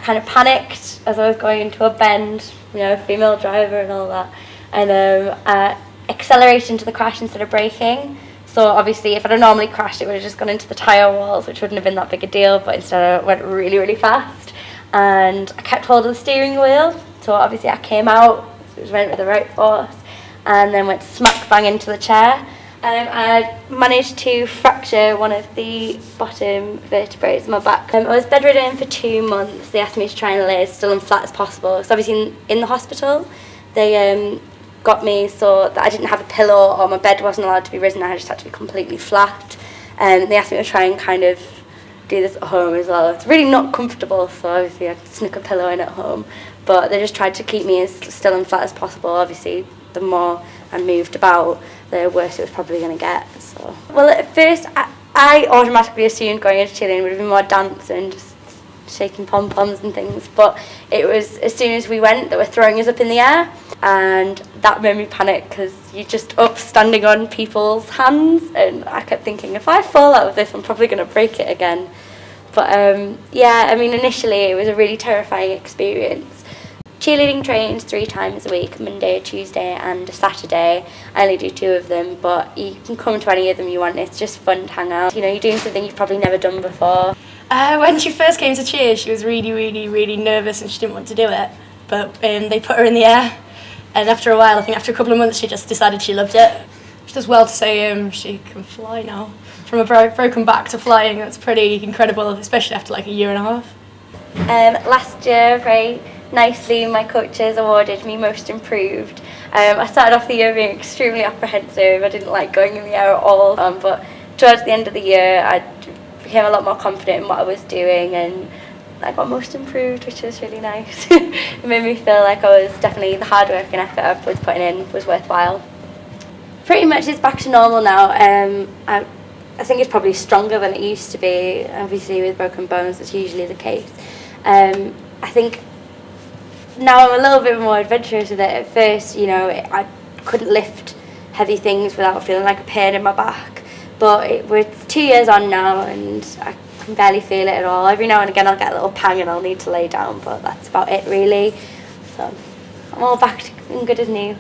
kind of panicked as I was going into a bend, you know, female driver and all that, and I accelerated into the crash instead of braking. So obviously if I'd have normally crashed, it would have just gone into the tyre walls, which wouldn't have been that big a deal, but instead I went really, really fast, and I kept hold of the steering wheel. So obviously I came out, so it was went with the right force, and then went smack bang into the chair. I managed to fracture one of the bottom vertebrae in my back. I was bedridden for 2 months. They asked me to try and lay as still and flat as possible. So obviously in the hospital, they got me so that I didn't have a pillow, or my bed wasn't allowed to be risen. I just had to be completely flat. They asked me to try and kind of do this at home as well. It's really not comfortable, so obviously I snuck a pillow in at home. But they just tried to keep me as still and flat as possible. Obviously, the more I moved about, the worse it was probably going to get. So, well, at first I automatically assumed going into cheerleading would have been more dance and just shaking pom-poms and things, but it was as soon as we went, they were throwing us up in the air, and that made me panic because you're just up standing on people's hands, and I kept thinking, if I fall out of this, I'm probably going to break it again. But yeah, I mean, initially it was a really terrifying experience. Cheerleading trains 3 times a week, Monday, Tuesday and a Saturday. I only do 2 of them, but you can come to any of them you want. It's just fun to hang out. You know, you're doing something you've probably never done before. When she first came to cheer, she was really, really, really nervous and she didn't want to do it. But they put her in the air, and after a while, I think after a couple of months, she just decided she loved it. She does well to say she can fly now. From a broken back to flying, that's pretty incredible, especially after like a year and a half. Last year, very nicely, my coaches awarded me most improved. I started off the year being extremely apprehensive. I didn't like going in the air at all, but towards the end of the year I became a lot more confident in what I was doing, and I got most improved, which was really nice. It made me feel like I was definitely, the hard work and effort I was putting in was worthwhile. Pretty much it's back to normal now. I think it's probably stronger than it used to be. Obviously with broken bones, that's usually the case. I think now I'm a little bit more adventurous with it. At first, you know, I couldn't lift heavy things without feeling like a pain in my back. But we're 2 years on now, and I can barely feel it at all. Every now and again I'll get a little pang and I'll need to lay down, but that's about it really. So I'm all back to good as new.